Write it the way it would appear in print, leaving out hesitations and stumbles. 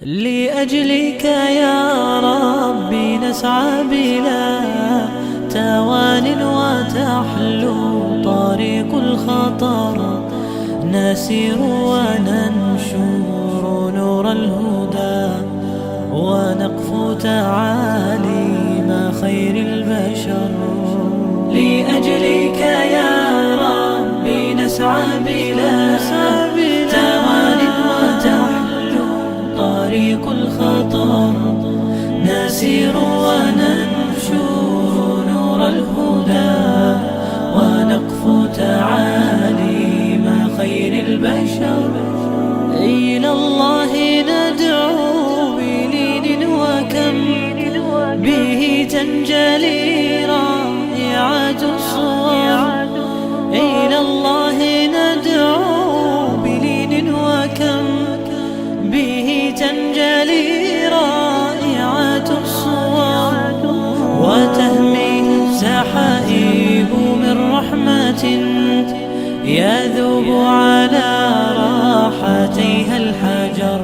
لأجلك يا ربي نسعى بلا توان وتحلو طريق الخطر، نسير وننشر نور الهدى، ونقفو تعاليم خير البشر. لأجلك يا ربي نسعى بلا توان وتحلو طريق الخطر، نسير وننشر نور الهدى، ونقفو تعاليم خير البشر. إلى الله ندعو بلين وكم به تنجلي رائعة الصور. إلى الله ندعو بلين وكم به تنجلي رائعة الصور، وتهمي سحائب من رحمة يذوب على راحتيها الحجر.